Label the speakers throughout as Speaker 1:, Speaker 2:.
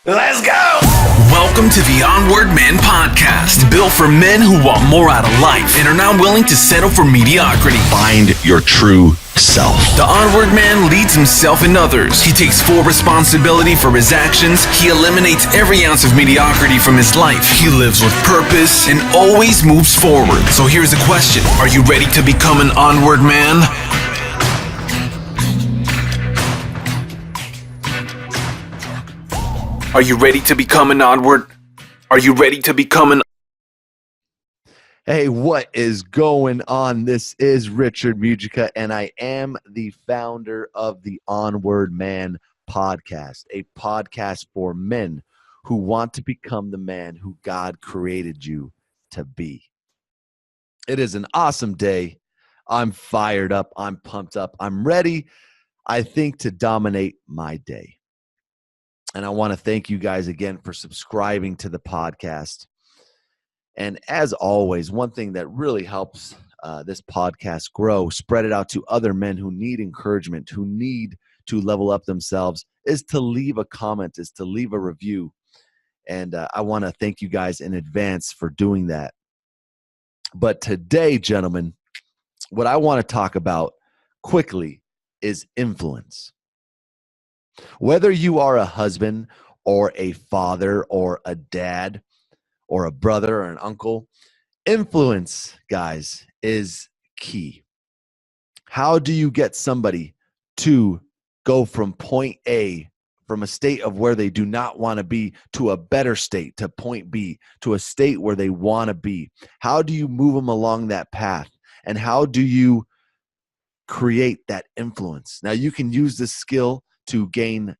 Speaker 1: Let's go!
Speaker 2: Welcome to the Onward Men Podcast, built for men who want more out of life and are not willing to settle for mediocrity.
Speaker 1: Find your true self.
Speaker 2: The Onward Man leads himself and others. He takes full responsibility for his actions. He eliminates every ounce of mediocrity from his life. He lives with purpose and always moves forward. So here's a question. Are you ready to become an Onward Man? Are you ready to become an onward? Are you ready to become an...
Speaker 3: Hey, what is going on? This is Richard Mugica, and I am the founder of the Onward Man Podcast, a podcast for men who want to become the man who God created you to be. It is an awesome day. I'm fired up. I'm pumped up. I'm ready, I think, to dominate my day. And I want to thank you guys again for subscribing to the podcast. And as always, one thing that really helps this podcast grow, spread it out to other men who need encouragement, who need to level up themselves, is to leave a comment, is to leave a review. And I want to thank you guys in advance for doing that. But today, gentlemen, what I want to talk about quickly is influence. Whether you are a husband or a father or a dad or a brother or an uncle, influence, guys, is key. How do you get somebody to go from point A, from a state of where they do not want to be, to a better state, to point B, to a state where they want to be? How do you move them along that path? And how do you create that influence? Now, you can use this skill to gain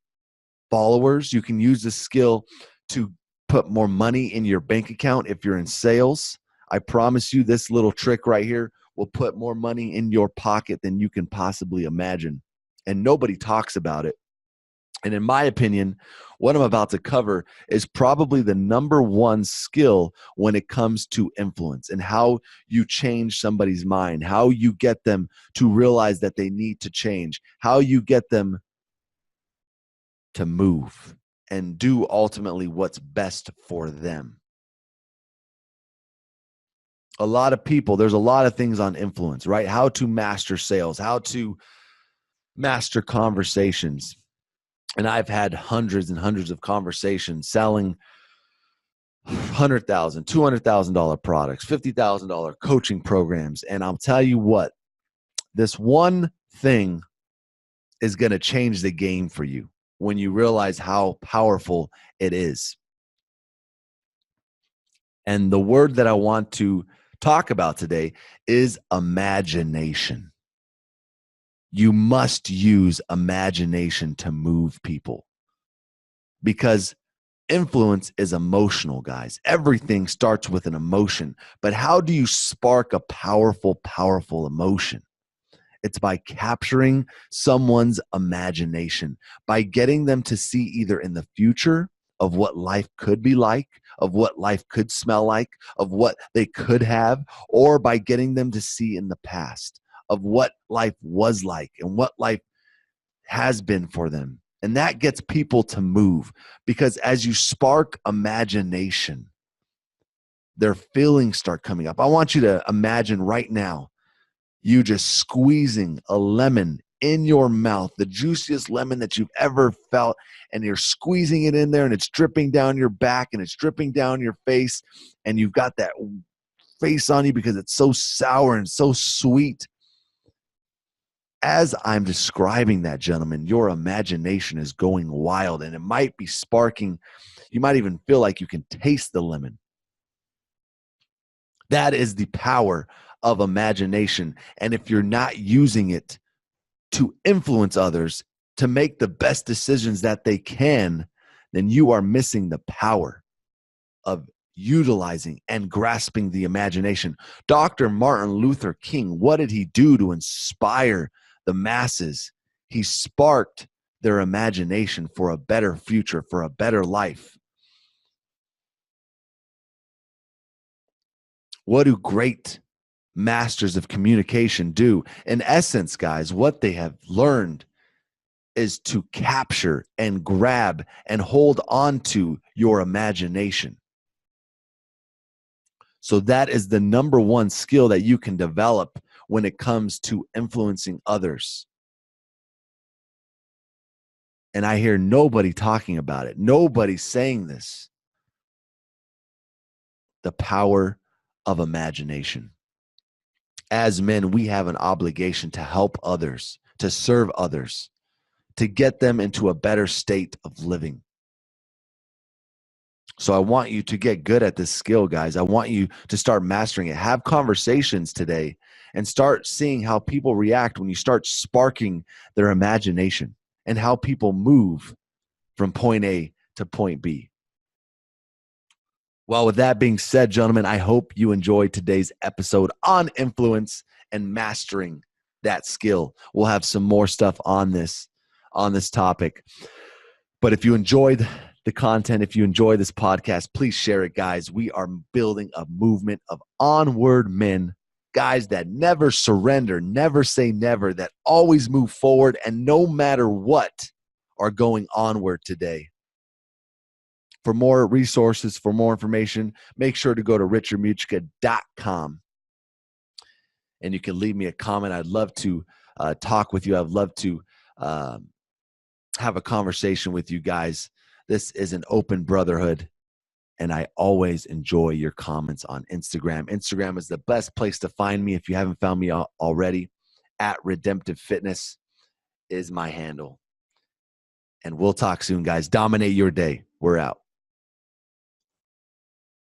Speaker 3: followers. You can use this skill to put more money in your bank account if you're in sales. I promise you this little trick right here will put more money in your pocket than you can possibly imagine. And nobody talks about it. And in my opinion, what I'm about to cover is probably the number one skill when it comes to influence and how you change somebody's mind, how you get them to realize that they need to change, how you get them to move and do ultimately what's best for them. A lot of people, there's a lot of things on influence, right? How to master sales, how to master conversations. And I've had hundreds and hundreds of conversations selling $100,000, $200,000 products, $50,000 coaching programs. And I'll tell you what, this one thing is going to change the game for you when you realize how powerful it is. And the word that I want to talk about today is imagination. You must use imagination to move people, because influence is emotional, guys. Everything starts with an emotion. But how do you spark a powerful, powerful emotion? It's by capturing someone's imagination, by getting them to see either in the future of what life could be like, of what life could smell like, of what they could have, or by getting them to see in the past of what life was like and what life has been for them. And that gets people to move, because as you spark imagination, their feelings start coming up. I want you to imagine right now you just squeezing a lemon in your mouth, the juiciest lemon that you've ever felt, and you're squeezing it in there and it's dripping down your back and it's dripping down your face, and you've got that face on you because it's so sour and so sweet. As I'm describing that, gentlemen, your imagination is going wild, and it might be sparking. You might even feel like you can taste the lemon. That is the power of imagination. And if you're not using it to influence others, to make the best decisions that they can, then you are missing the power of utilizing and grasping the imagination. Dr. Martin Luther King, what did he do to inspire the masses? He sparked their imagination for a better future, for a better life. What do great masters of communication do? In essence, guys, what they have learned is to capture and grab and hold on to your imagination. So that is the number one skill that you can develop when it comes to influencing others. And I hear nobody talking about it. Nobody's saying this. The power of imagination. As men, we have an obligation to help others, to serve others, to get them into a better state of living. So I want you to get good at this skill, guys. I want you to start mastering it. Have conversations today and start seeing how people react when you start sparking their imagination and how people move from point A to point B. Well, with that being said, gentlemen, I hope you enjoyed today's episode on influence and mastering that skill. We'll have some more stuff on this topic. But if you enjoyed the content, if you enjoy this podcast, please share it, guys. We are building a movement of onward men, guys that never surrender, never say never, that always move forward, and no matter what, are going onward today. For more resources, for more information, make sure to go to richardmugica.com. And you can leave me a comment. I'd love to talk with you. I'd love to have a conversation with you guys. This is an open brotherhood, and I always enjoy your comments on Instagram. Instagram is the best place to find me if you haven't found me already. At Redemptive Fitness is my handle. And we'll talk soon, guys. Dominate your day. We're out.